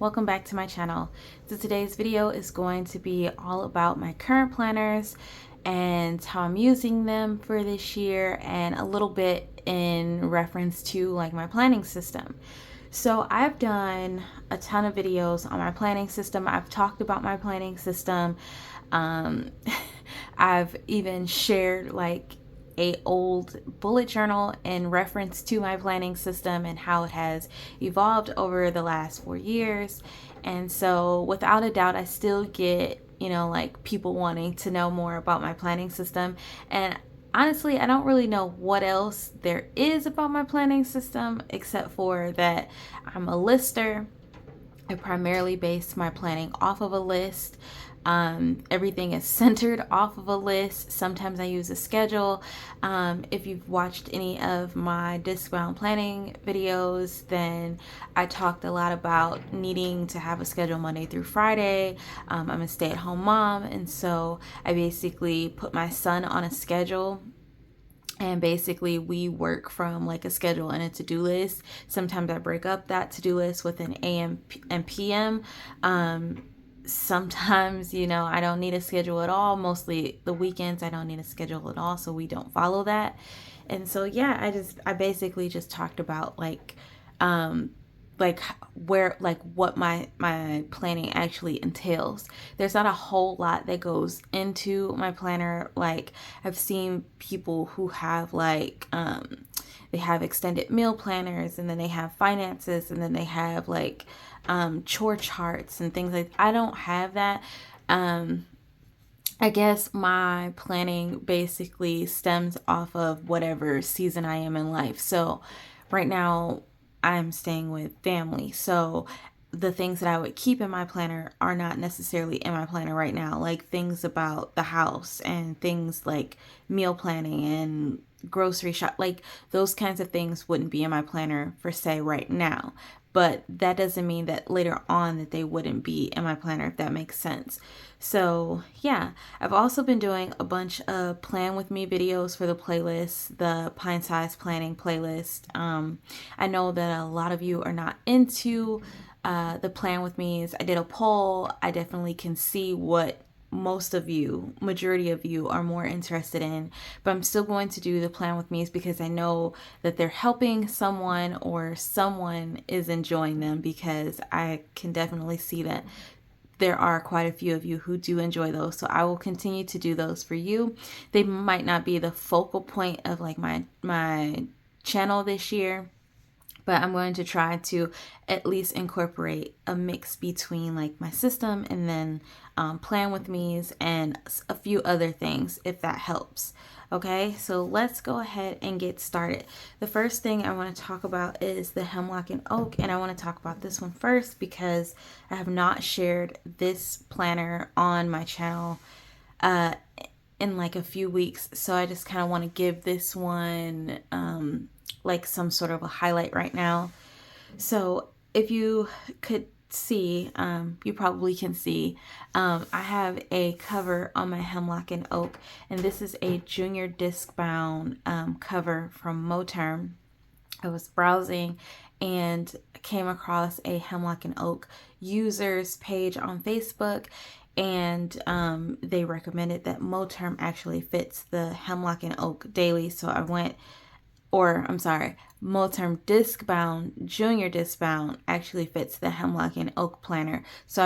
welcome back to my channel. So today's video is going to be all about my current planners and how I'm using them for this year, and a little bit in reference to like my planning system. So I've done a ton of videos on my planning system. I've talked about my planning system. I've even shared like a old bullet journal in reference to my planning system and how it has evolved over the last 4 years. And so without a doubt, I still get, like people wanting to know more about my planning system. And honestly, I don't really know what else there is about my planning system except for that I'm a lister. I primarily base my planning off of a list. Everything is centered off of a list. Sometimes I use a schedule. If you've watched any of my disc-bound planning videos, then I talked a lot about needing to have a schedule Monday through Friday. I'm a stay-at-home mom, and so I basically put my son on a schedule. And basically we work from like a schedule and a to-do list. Sometimes I break up that to-do list with an AM and PM. Sometimes, I don't need a schedule at all. Mostly the weekends I don't need a schedule at all, so we don't follow that. And so yeah, I basically just talked about like what my planning actually entails. There's not a whole lot that goes into my planner. Like I've seen people who have like they have extended meal planners, and then they have finances, and then they have like chore charts and things like that. I don't have that. I guess my planning basically stems off of whatever season I am in life. So right now I'm staying with family. So the things that I would keep in my planner are not necessarily in my planner right now, like things about the house and things like meal planning and grocery shop, like those kinds of things wouldn't be in my planner for say right now. But that doesn't mean that later on that they wouldn't be in my planner, if that makes sense. So yeah, I've also been doing a bunch of plan with me videos for the playlist, the pint size planning playlist. I know that a lot of you are not into the plan with me's. I did a poll. I definitely can see what majority of you are more interested in, but I'm still going to do the plan with me's because I know that they're helping someone or someone is enjoying them, because I can definitely see that there are quite a few of you who do enjoy those. So I will continue to do those for you. They might not be the focal point of like my channel this year, but I'm going to try to at least incorporate a mix between like my system and then plan with me's and a few other things, if that helps. Okay, so let's go ahead and get started. The first thing I want to talk about is the Hemlock and Oak, and I want to talk about this one first because I have not shared this planner on my channel in like a few weeks, so I just kind of want to give this one like some sort of a highlight right now. So if you could see, you probably can see, I have a cover on my Hemlock and Oak, and this is a junior disc bound cover from Moterm. I was browsing and came across a Hemlock and Oak users page on Facebook, and they recommended that Moterm actually fits the Hemlock and Oak daily. So I went, Moterm disc bound, junior disc bound actually fits the Hemlock and Oak planner. So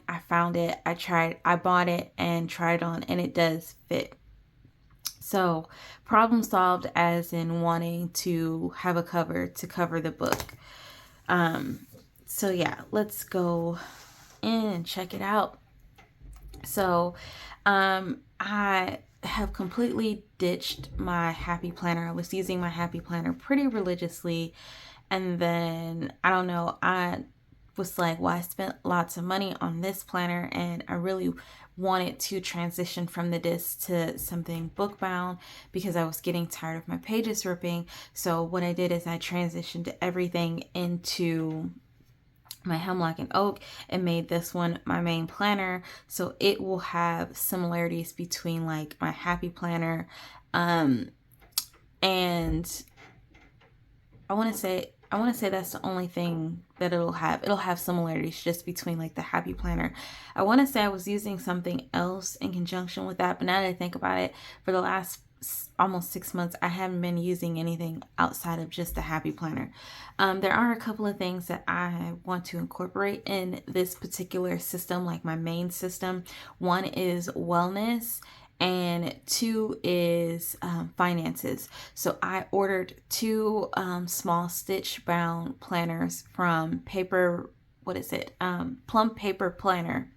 I found it, I bought it and tried it on, and it does fit. So problem solved, as in wanting to have a cover to cover the book. So yeah, let's go in and check it out. So I have completely ditched my Happy Planner. I was using my Happy Planner pretty religiously, and then I don't know, I was like, well, I spent lots of money on this planner and I really wanted to transition from the disc to something book bound because I was getting tired of my pages ripping. So what I did is I transitioned everything into my Hemlock and Oak and made this one my main planner, so it will have similarities between like my Happy Planner and I want to say I want to say that's the only thing that it'll have. It'll have similarities just between like the Happy Planner. I want to say I was using something else in conjunction with that, but now that I think about it, for the last almost 6 months, I haven't been using anything outside of just the Happy Planner. There are a couple of things that I want to incorporate in this particular system, like my main system. One is wellness, and two is finances. So I ordered two small stitch bound planners from Plum Paper Planner,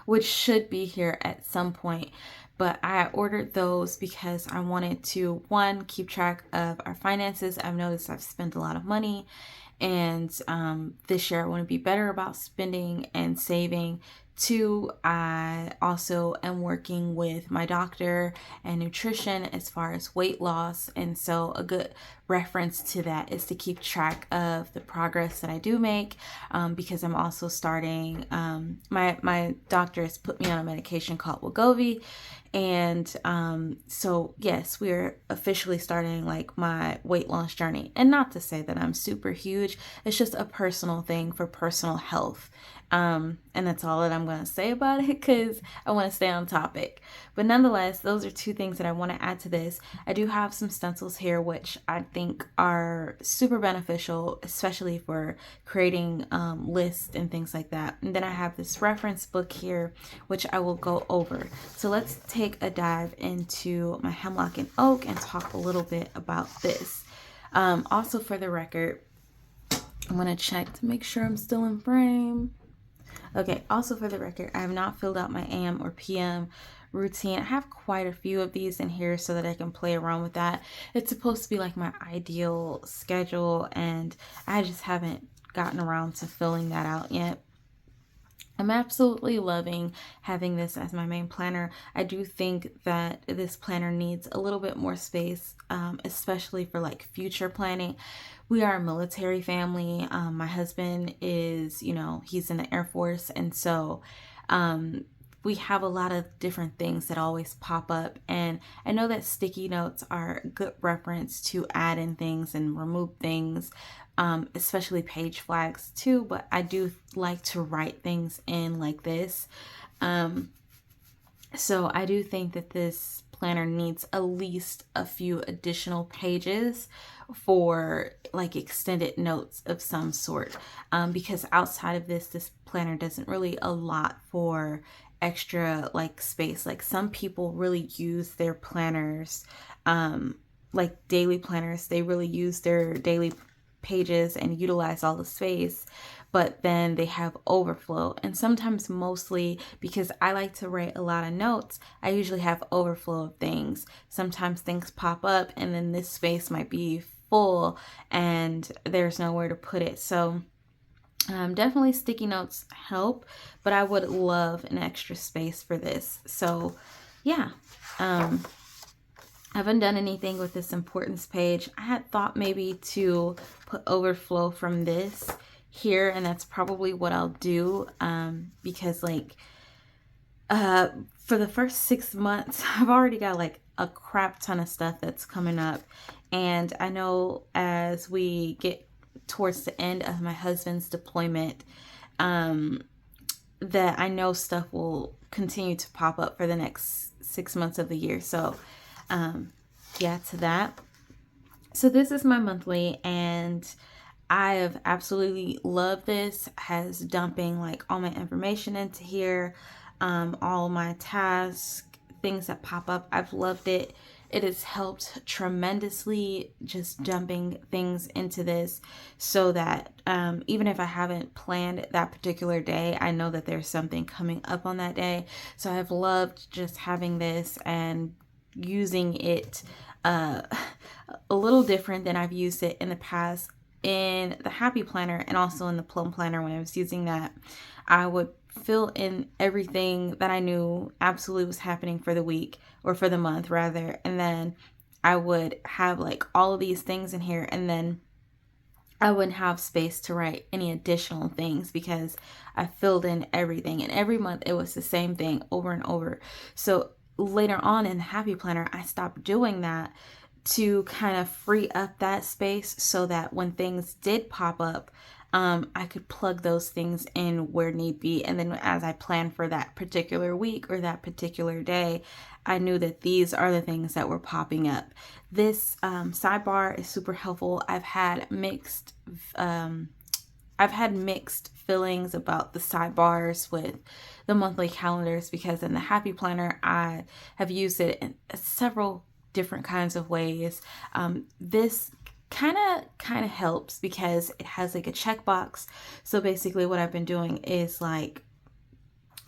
which should be here at some point. But I ordered those because I wanted to, one, keep track of our finances. I've noticed I've spent a lot of money, and this year I want to be better about spending and saving. Two, I also am working with my doctor and nutrition as far as weight loss. And so a good reference to that is to keep track of the progress that I do make, because I'm also starting, my doctor has put me on a medication called Wegovy. And so yes, we're officially starting like my weight loss journey. And not to say that I'm super huge, it's just a personal thing for personal health. And that's all that I'm going to say about it, because I want to stay on topic. But nonetheless, those are two things that I want to add to this. I do have some stencils here, which I think are super beneficial, especially for creating lists and things like that. And then I have this reference book here, which I will go over. So let's take a dive into my Hemlock and Oak and talk a little bit about this. Also, for the record, I'm going to check to make sure I'm still in frame. Okay, also for the record, I have not filled out my AM or PM routine. I have quite a few of these in here so that I can play around with that. It's supposed to be like my ideal schedule, and I just haven't gotten around to filling that out yet. I'm absolutely loving having this as my main planner. I do think that this planner needs a little bit more space, especially for like future planning. We are a military family. My husband is, he's in the Air Force. And so we have a lot of different things that always pop up. And I know that sticky notes are a good reference to add in things and remove things, especially page flags too. But I do like to write things in like this. So I do think that this planner needs at least a few additional pages for like extended notes of some sort, because outside of this planner doesn't really allot for extra like space. Like some people really use their planners, like daily planners, they really use their daily pages and utilize all the space, but then they have overflow. And sometimes, mostly because I like to write a lot of notes, I usually have overflow of things. Sometimes things pop up and then this space might be full and there's nowhere to put it. So definitely sticky notes help, but I would love an extra space for this. So yeah, I haven't done anything with this importance page. I had thought maybe to put overflow from this here, and that's probably what I'll do, because like for the first 6 months I've already got like a crap ton of stuff that's coming up, and I know as we get towards the end of my husband's deployment, that I know stuff will continue to pop up for the next 6 months of the year. So yeah, to that. So this is my monthly, and I have absolutely loved this. Has dumping like all my information into here, all my tasks, things that pop up. I've loved it. It has helped tremendously, just dumping things into this, so that even if I haven't planned that particular day, I know that there's something coming up on that day. So I've loved just having this and using it a little different than I've used it in the past in the Happy Planner, and also in the Plum Planner. When I was using that, I would fill in everything that I knew absolutely was happening for the week, or for the month rather, and then I would have like all of these things in here, and then I wouldn't have space to write any additional things because I filled in everything, and every month it was the same thing over and over. So later on in the Happy Planner, I stopped doing that to kind of free up that space so that when things did pop up, I could plug those things in where need be. And then as I plan for that particular week or that particular day, I knew that these are the things that were popping up. This sidebar is super helpful. I've had mixed feelings about the sidebars with the monthly calendars, because in the Happy Planner, I have used it in several different kinds of ways. This kind of helps because it has like a checkbox. So basically what I've been doing is like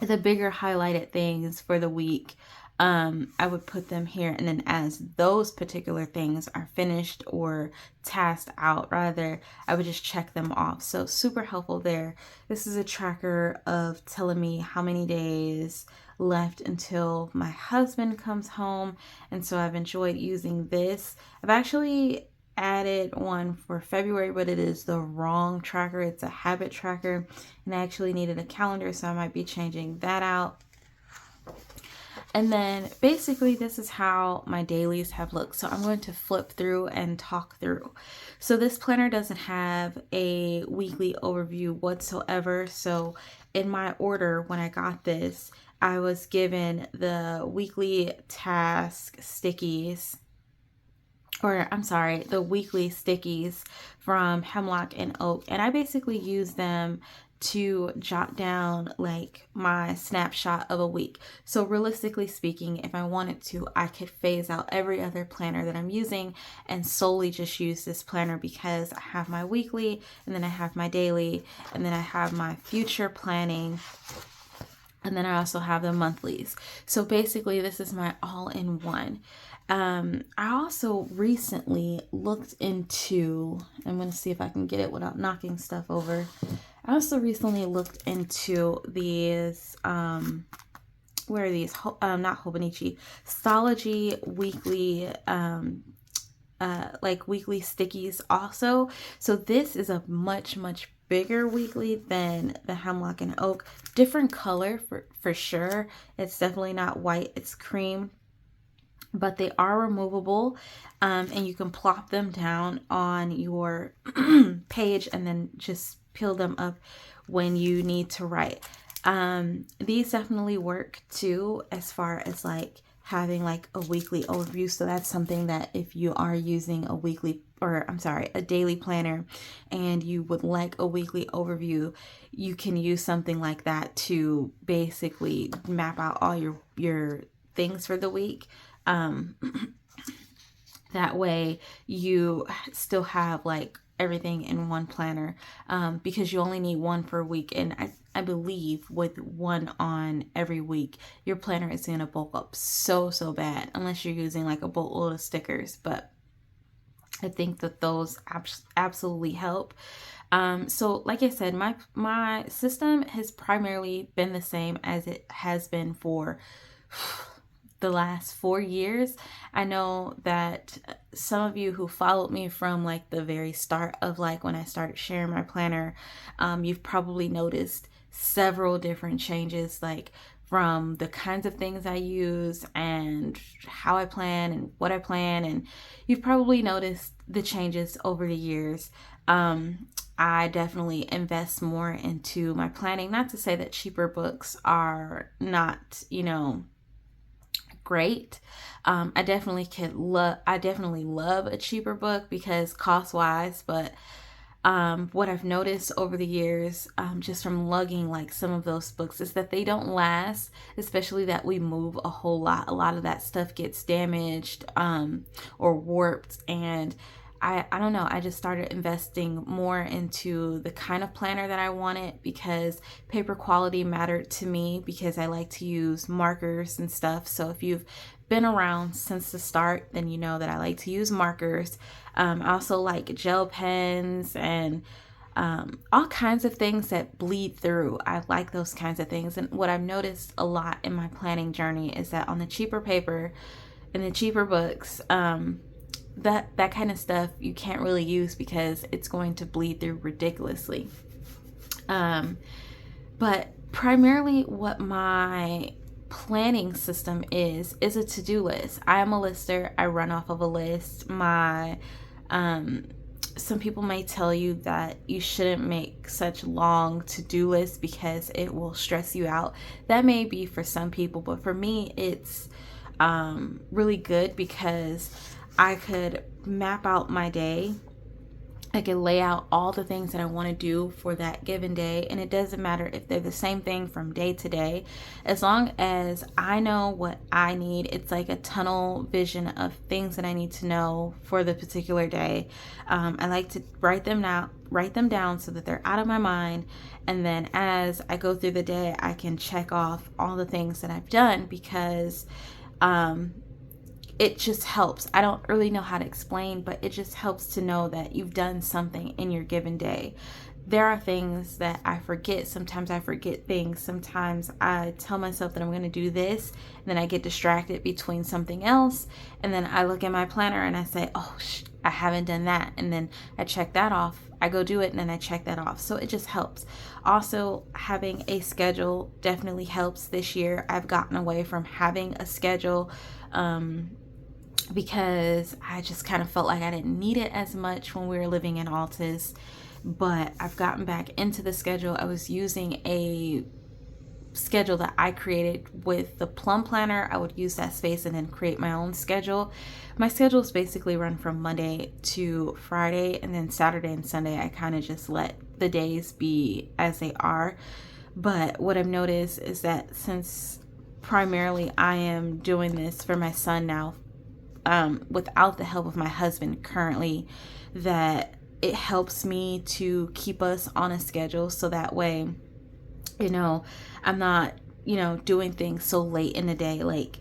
the bigger highlighted things for the week, I would put them here, and then as those particular things are finished or tasked out rather, I would just check them off. So super helpful there. This is a tracker of telling me how many days left until my husband comes home, and so I've enjoyed using this. I've actually added one for February, but it is the wrong tracker. It's a habit tracker, and I actually needed a calendar, so I might be changing that out. And then basically this is how my dailies have looked. So I'm going to flip through and talk through. So this planner doesn't have a weekly overview whatsoever. So in my order, when I got this, I was given the weekly task stickies, or I'm sorry, the weekly stickies from Hemlock and Oak. And I basically use them to jot down like my snapshot of a week. So realistically speaking, if I wanted to, I could phase out every other planner that I'm using and solely just use this planner, because I have my weekly, and then I have my daily, and then I have my future planning, and then I also have the monthlies. So basically this is my all-in-one. I also recently looked into, I'm going to see if I can get it without knocking stuff over. I also recently looked into these, where are these? Not Hobonichi, Stalogy weekly, like weekly stickies also. So this is a much bigger weekly than the Hemlock and Oak. Different color for sure. It's definitely not white, it's cream. But they are removable, and you can plop them down on your page and then just peel them up when you need to write. These definitely work too, as far as like having like a weekly overview. So that's something that if you are using a weekly, or I'm sorry, a daily planner, and you would like a weekly overview, you can use something like that to basically map out all your things for the week. That way you still have like everything in one planner, because you only need one per week. And I believe with one on every week, your planner is going to bulk up so bad, unless you're using like a boatload of stickers. But I think that those absolutely help. So like I said, my system has primarily been the same as it has been for the last 4 years. I know that some of you who followed me from like the very start of like when I started sharing my planner, you've probably noticed several different changes, like from the kinds of things I use and how I plan and what I plan. And you've probably noticed the changes over the years. I definitely invest more into my planning. Not to say that cheaper books are not, great. I definitely love a cheaper book because cost wise, but what I've noticed over the years, just from lugging like some of those books, is that they don't last, especially that we move a whole lot. A lot of that stuff gets damaged or warped, and I don't know, I just started investing more into the kind of planner that I wanted, because paper quality mattered to me, because I like to use markers and stuff. So if you've been around since the start, then you know that I like to use markers. I also like gel pens and all kinds of things that bleed through. I like those kinds of things. And what I've noticed a lot in my planning journey is that on the cheaper paper and the cheaper books, that kind of stuff you can't really use because it's going to bleed through ridiculously. But primarily what my planning system is a to-do list. I am a lister. I run off of a list. Some people may tell you that you shouldn't make such long to-do lists because it will stress you out. That may be for some people, but for me, it's really good because I could map out my day. I can lay out all the things that I want to do for that given day, and it doesn't matter if they're the same thing from day to day. As long as I know what I need, it's like a tunnel vision of things that I need to know for the particular day. I like to write them down so that they're out of my mind, and then as I go through the day, I can check off all the things that I've done because it just helps. I don't really know how to explain, but it just helps to know that you've done something in your given day. There are things that I forget. Sometimes I forget things. Sometimes I tell myself that I'm going to do this, and then I get distracted between something else, and then I look at my planner and I say, oh, I haven't done that, and then I check that off. I go do it, and then I check that off. So it just helps. Also, having a schedule definitely helps. This year, I've gotten away from having a schedule because I just kind of felt like I didn't need it as much when we were living in Altus. But I've gotten back into the schedule. I was using a schedule that I created with the Plum Planner. I would use that space and then create my own schedule. My schedule is basically run from Monday to Friday, and then Saturday and Sunday I kind of just let the days be as they are. But what I've noticed is that since primarily I am doing this for my son now, without the help of my husband currently, that it helps me to keep us on a schedule, so that way, I'm not, doing things so late in the day. Like,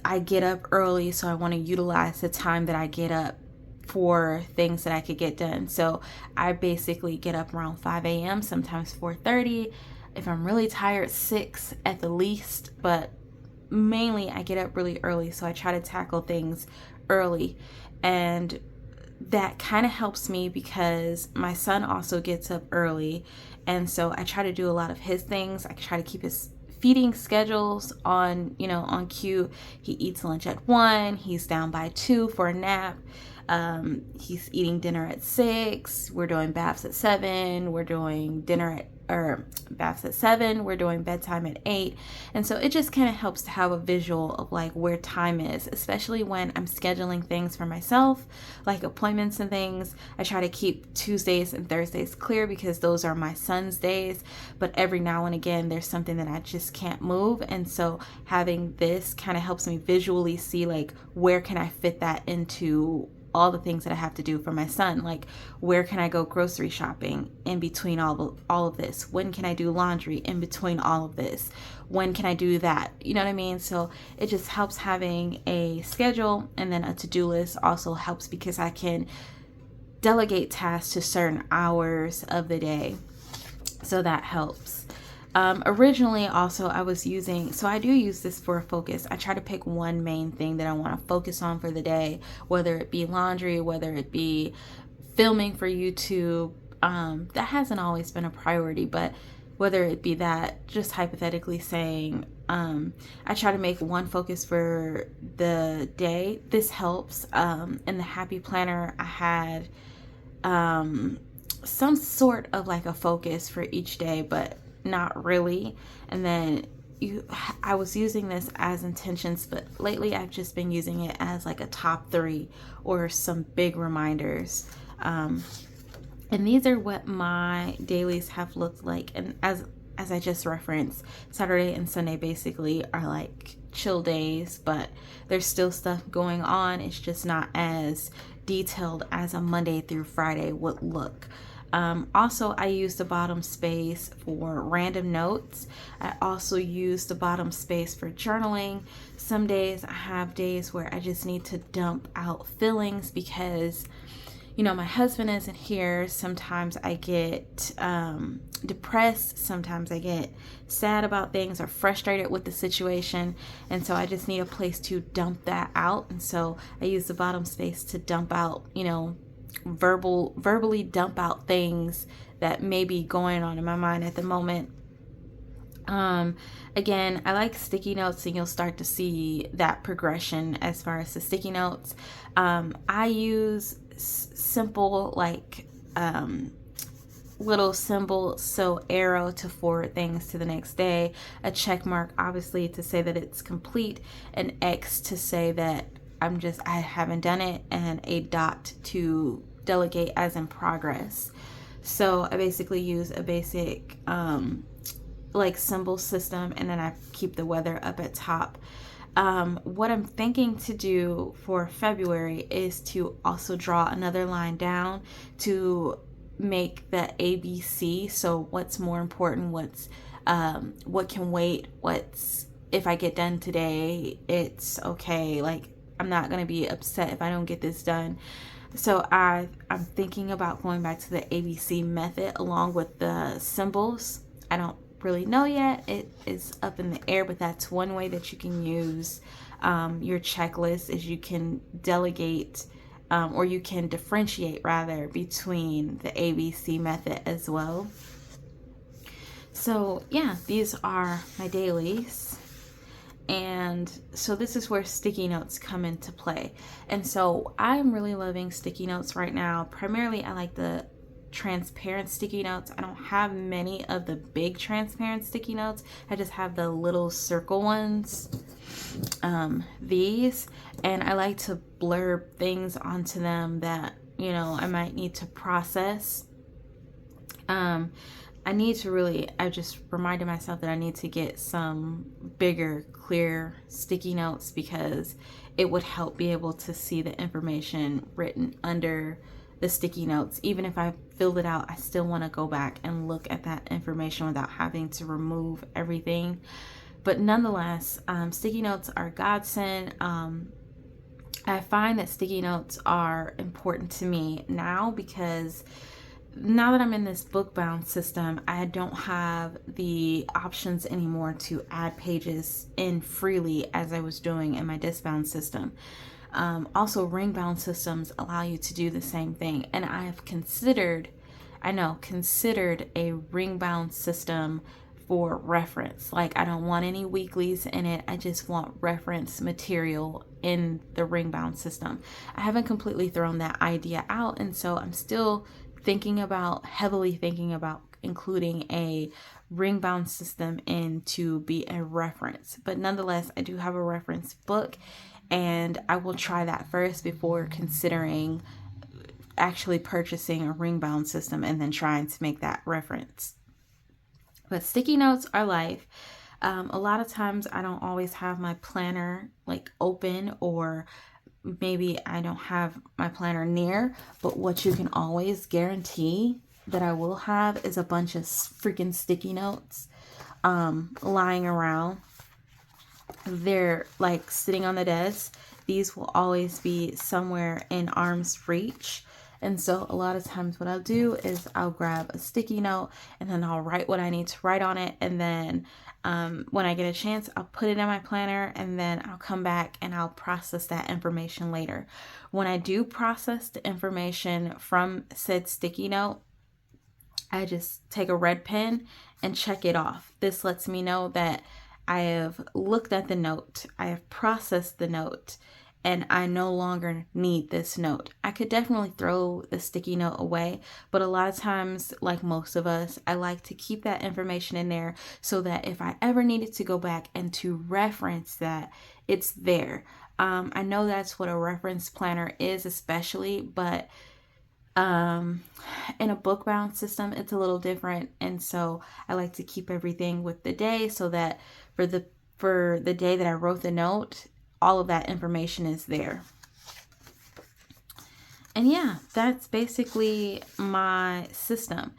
I get up early, so I want to utilize the time that I get up for things that I could get done. So I basically get up around 5 a.m., sometimes 4:30. If I'm really tired, 6 at the least, but mainly I get up really early, so I try to tackle things early, and that kind of helps me because my son also gets up early, and so I try to do a lot of his things. I try to keep his feeding schedules on cue. He eats lunch at 1, he's down by 2 for a nap. He's eating dinner at 6. We're doing baths at 7. We're doing baths at 7. We're doing bedtime at 8. And so it just kind of helps to have a visual of like where time is, especially when I'm scheduling things for myself, like appointments and things. I try to keep Tuesdays and Thursdays clear because those are my son's days. But every now and again, there's something that I just can't move. And so having this kind of helps me visually see like where can I fit that into all the things that I have to do for my son. Like, where can I go grocery shopping in between all of this? When can I do laundry in between all of this? When can I do that? You know what I mean? So it just helps having a schedule, and then a to-do list also helps because I can delegate tasks to certain hours of the day. So that helps. Originally also I do use this for a focus. I try to pick one main thing that I want to focus on for the day, whether it be laundry, whether it be filming for YouTube. That hasn't always been a priority, but whether it be that, just hypothetically saying, I try to make one focus for the day. This helps. In the Happy Planner, I had some sort of like a focus for each day, but not really. And then I was using this as intentions, but lately I've just been using it as like a top 3 or some big reminders. And these are what my dailies have looked like. And as I just referenced, Saturday and Sunday basically are like chill days, but there's still stuff going on. It's just not as detailed as a Monday through Friday would look. Also, I use the bottom space for random notes. I also use the bottom space for journaling. Some days I have days where I just need to dump out feelings because, my husband isn't here. Sometimes I get depressed. Sometimes I get sad about things or frustrated with the situation. And so I just need a place to dump that out. And so I use the bottom space to dump out, verbally dump out things that may be going on in my mind at the moment. Um, Again, I like sticky notes, and you'll start to see that progression as far as the sticky notes. I use simple, like, little symbol, so arrow to forward things to the next day, a check mark obviously to say that it's complete, an X to say that I haven't done it, and a dot to delegate as in progress. So I basically use a basic like symbol system, and then I keep the weather up at top. What I'm thinking to do for February is to also draw another line down to make the ABC. So what's more important, what can wait, what's, if I get done today, it's okay. Like, I'm not gonna be upset if I don't get this done. So I'm thinking about going back to the ABC method along with the symbols. I don't really know yet. It is up in the air, but that's one way that you can use your checklist, is you can delegate, or you can differentiate rather between the ABC method as well. So yeah, these are my dailies. And so this is where sticky notes come into play. And so I'm really loving sticky notes right now. Primarily, I like the transparent sticky notes. I don't have many of the big transparent sticky notes. I just have the little circle ones, these. And I like to blurb things onto them that, I might need to process. I just reminded myself that I need to get some bigger, clear sticky notes, because it would help be able to see the information written under the sticky notes. Even if I filled it out, I still want to go back and look at that information without having to remove everything. But nonetheless, sticky notes are a godsend. I find that sticky notes are important to me now, because now that I'm in this book bound system, I don't have the options anymore to add pages in freely as I was doing in my disc bound system. Also, ring bound systems allow you to do the same thing. And I have considered a ring bound system for reference. Like, I don't want any weeklies in it. I just want reference material in the ring bound system. I haven't completely thrown that idea out. And so I'm still heavily thinking about including a ring bound system in to be a reference. But nonetheless, I do have a reference book, and I will try that first before considering actually purchasing a ring bound system and then trying to make that reference. But sticky notes are life. A lot of times I don't always have my planner like open, or maybe I don't have my planner near, but what you can always guarantee that I will have is a bunch of freaking sticky notes lying around. They're like sitting on the desk. These will always be somewhere in arm's reach. And so a lot of times what I'll do is I'll grab a sticky note, and then I'll write what I need to write on it. And then when I get a chance, I'll put it in my planner, and then I'll come back and I'll process that information later. When I do process the information from said sticky note, I just take a red pen and check it off. This lets me know that I have looked at the note, I have processed the note, and I no longer need this note. I could definitely throw the sticky note away, but a lot of times, like most of us, I like to keep that information in there so that if I ever needed to go back and to reference that, it's there. I know that's what a reference planner is, especially, but in a book bound system, it's a little different. And so I like to keep everything with the day, so that for the day that I wrote the note, all of that information is there. And yeah, that's basically my system.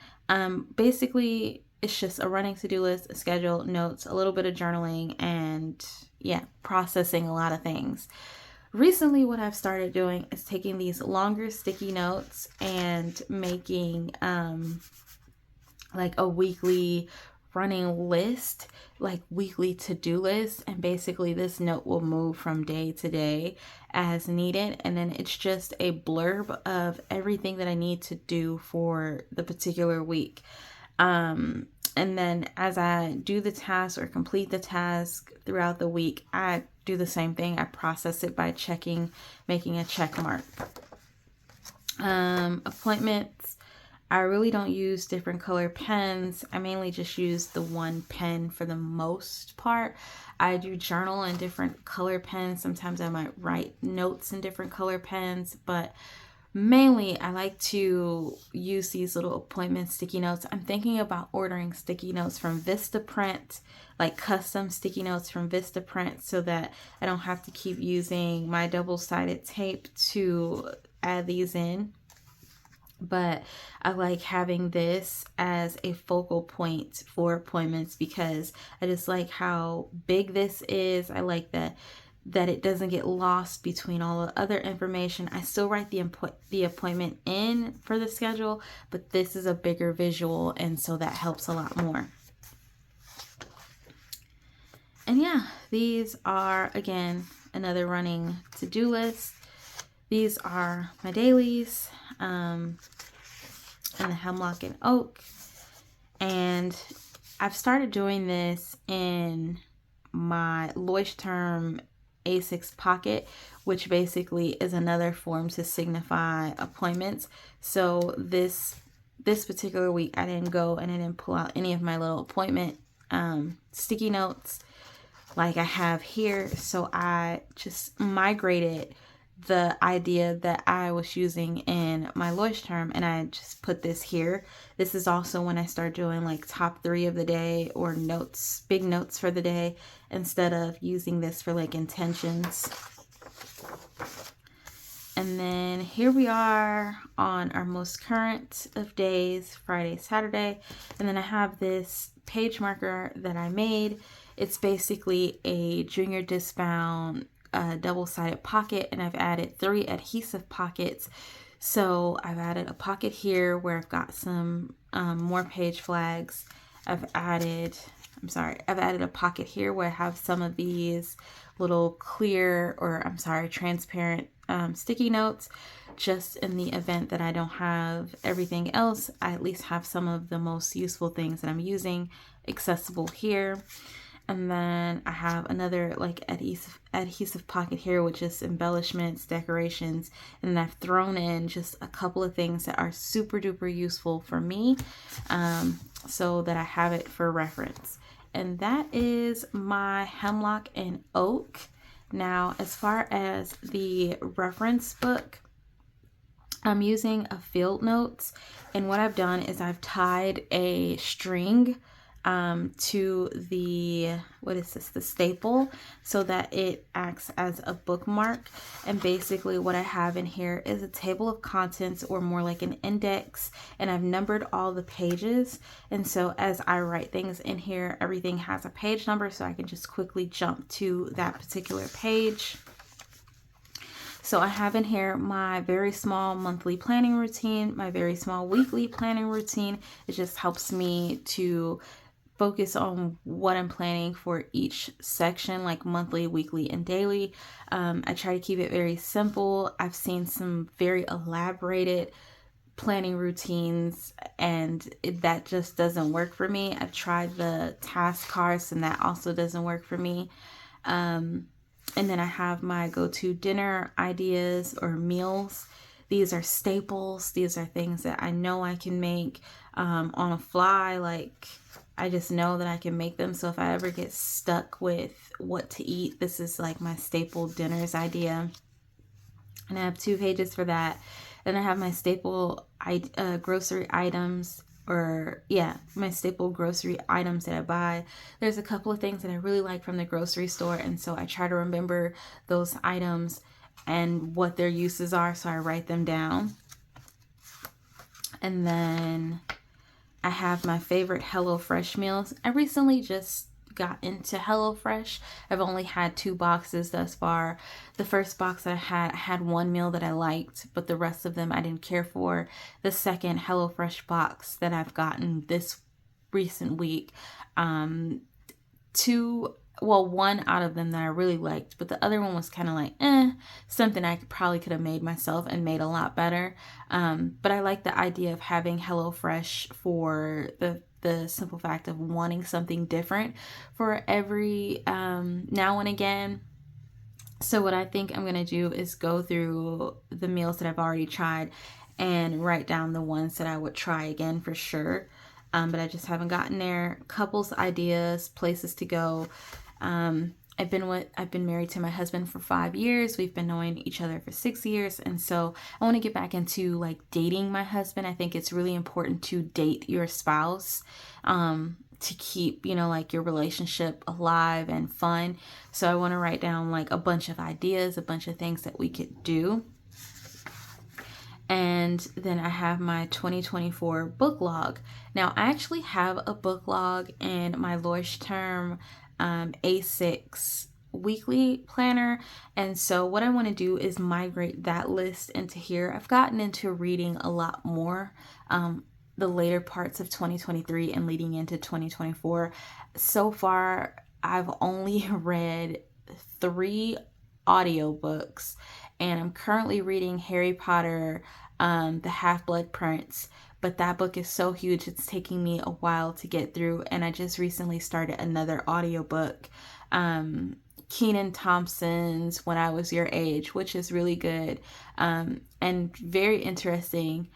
Basically, it's just a running to-do list, a schedule, notes, a little bit of journaling, and yeah, processing a lot of things. Recently, what I've started doing is taking these longer sticky notes and making like a weekly running list, like weekly to-do list. And basically this note will move from day to day as needed. And then it's just a blurb of everything that I need to do for the particular week. And then as I do the task or complete the task throughout the week, I do the same thing. I process it by checking, making a check mark. Appointments, I really don't use different color pens. I mainly just use the one pen for the most part. I do journal in different color pens. Sometimes I might write notes in different color pens, but mainly I like to use these little appointment sticky notes. I'm thinking about ordering sticky notes from Vistaprint, like custom sticky notes from Vistaprint, so that I don't have to keep using my double-sided tape to add these in. But I like having this as a focal point for appointments because I just like how big this is. I like that it doesn't get lost between all the other information. I still write the appointment in for the schedule, but this is a bigger visual, and so that helps a lot more. And yeah, these are, again, another running to-do list. These are my dailies, and the Hemlock and Oak. And I've started doing this in my Leuchtturm A6 pocket, which basically is another form to signify appointments. So this particular week, I didn't go and I didn't pull out any of my little appointment sticky notes like I have here. So I just migrated the idea that I was using in my Leuchtturm, and I just put this here. This is also when I start doing like top 3 of the day or notes, big notes for the day, instead of using this for like intentions. And then here we are on our most current of days, Friday, Saturday. And then I have this page marker that I made. It's basically a junior discbound double-sided pocket, and I've added 3 adhesive pockets. So I've added a pocket here where I've got some more page flags. I've added a pocket here where I have some of these little clear, or transparent sticky notes, just in the event that I don't have everything else. I at least have some of the most useful things that I'm using accessible here. And then I have another like adhesive pocket here with just embellishments, decorations, and then I've thrown in just a couple of things that are super duper useful for me, so that I have it for reference. And that is my Hemlock and Oak. Now, as far as the reference book, I'm using a Field Notes, and what I've done is I've tied a string to the, the staple, so that it acts as a bookmark. And basically what I have in here is a table of contents, or more like an index, and I've numbered all the pages. And so as I write things in here, everything has a page number, so I can just quickly jump to that particular page. So I have in here my very small monthly planning routine, my very small weekly planning routine. It just helps me to focus on what I'm planning for each section, like monthly, weekly, and daily. I try to keep it very simple. I've seen some very elaborated planning routines, and that just doesn't work for me. I've tried the task cards, and that also doesn't work for me. And then I have my go-to dinner ideas or meals. These are staples. These are things that I know I can make on a fly. Like, I just know that I can make them. So if I ever get stuck with what to eat, this is like my staple dinners idea. And I have 2 pages for that. Then I have my staple grocery items, my staple grocery items that I buy. There's a couple of things that I really like from the grocery store, and so I try to remember those items and what their uses are, so I write them down. And then I have my favorite HelloFresh meals. I recently just got into HelloFresh. I've only had 2 boxes thus far. The first box that I had 1 meal that I liked, but the rest of them I didn't care for. The second HelloFresh box that I've gotten this recent week, 1 out of them that I really liked, but the other one was kind of like, something I probably could have made myself and made a lot better. But I like the idea of having HelloFresh for the the simple fact of wanting something different for every now and again. So what I think I'm gonna do is go through the meals that I've already tried and write down the ones that I would try again for sure. But I just haven't gotten there. Couples ideas, places to go. I've been married to my husband for 5 years. We've been knowing each other for 6 years. And so I want to get back into like dating my husband. I think it's really important to date your spouse, to keep, like your relationship alive and fun. So I want to write down like a bunch of ideas, a bunch of things that we could do. And then I have my 2024 book log. Now, I actually have a book log in my Leuchtturm A6 weekly planner. And so what I want to do is migrate that list into here. I've gotten into reading a lot more the later parts of 2023 and leading into 2024. So far, I've only read 3 audiobooks, and I'm currently reading Harry Potter, the Half-Blood Prince, but that book is so huge it's taking me a while to get through. And I just recently started another audiobook, Kenan Thompson's When I Was Your Age, which is really good, and very interesting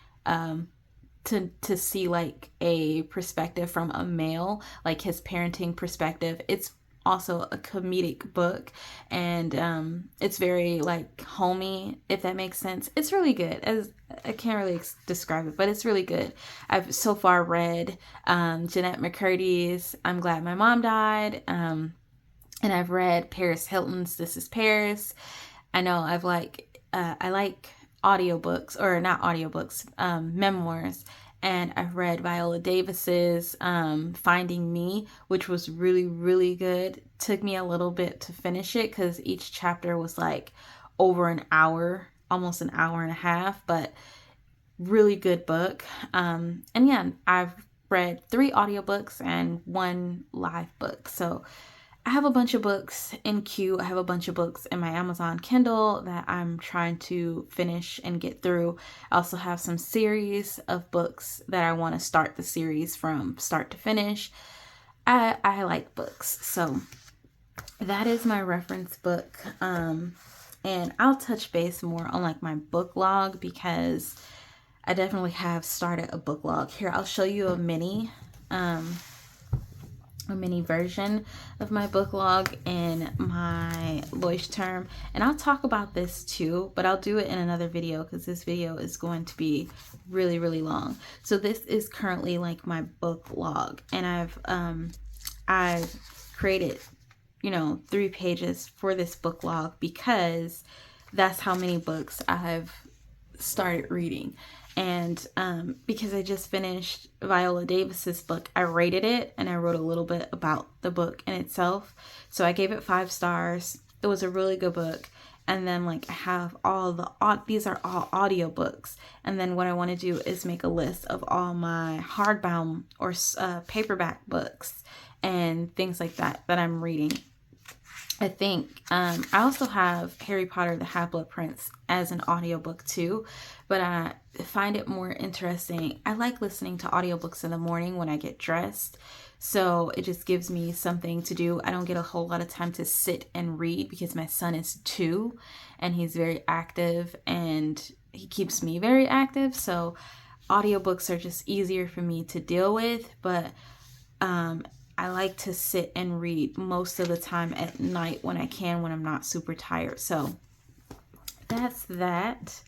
to see like a perspective from a male, like his parenting perspective. It's also a comedic book, and it's very like homey, if that makes sense. It's really good. As I can't really describe it, but it's really good. I've so far read Jeanette McCurdy's I'm Glad My Mom Died, and I've read Paris Hilton's This Is Paris. I know I like audiobooks, or not audiobooks, memoirs. And I've read Viola Davis's Finding Me, which was really, really good. Took me a little bit to finish it because each chapter was like over an hour, almost an hour and a half, but really good book. And yeah, I've read 3 audiobooks and 1 live book. So I have a bunch of books in queue. I have a bunch of books in my Amazon Kindle that I'm trying to finish and get through. I also have some series of books that I want to start the series from start to finish. I like books. So that is my reference book. And I'll touch base more on like my book log because I definitely have started a book log. Here, I'll show you a mini version of my book log in my Leuchtturm, and I'll talk about this too, but I'll do it in another video because this video is going to be really, really long. So this is currently like my book log, and I've created 3 pages for this book log because that's how many books I've started reading. And because I just finished Viola Davis's book, I rated it and I wrote a little bit about the book in itself. So I gave it 5 stars. It was a really good book. And then like I have these are all audiobooks. And then what I want to do is make a list of all my hardbound or paperback books and things like that I'm reading. I think I also have Harry Potter, the Half-Blood Prince as an audiobook too, but I find it more interesting. I like listening to audiobooks in the morning when I get dressed, so it just gives me something to do. I don't get a whole lot of time to sit and read because my son is 2 and he's very active and he keeps me very active, so audiobooks are just easier for me to deal with, but I like to sit and read most of the time at night when I can, when I'm not super tired. So that's that.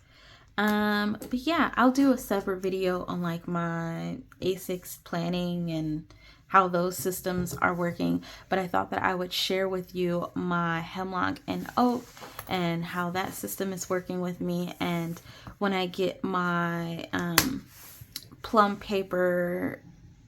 But yeah, I'll do a separate video on like my A6 planning and how those systems are working. But I thought that I would share with you my Hemlock and Oak and how that system is working with me. And when I get my plum paper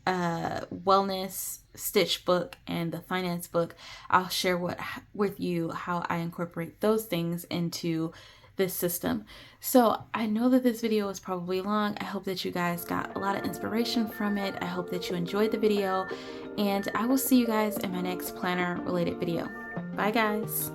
wellness stitch book and the finance book, I'll share with you how I incorporate those things into this system. So I know that this video was probably long. I hope that you guys got a lot of inspiration from it. I hope that you enjoyed the video, and I will see you guys in my next planner related video. Bye guys.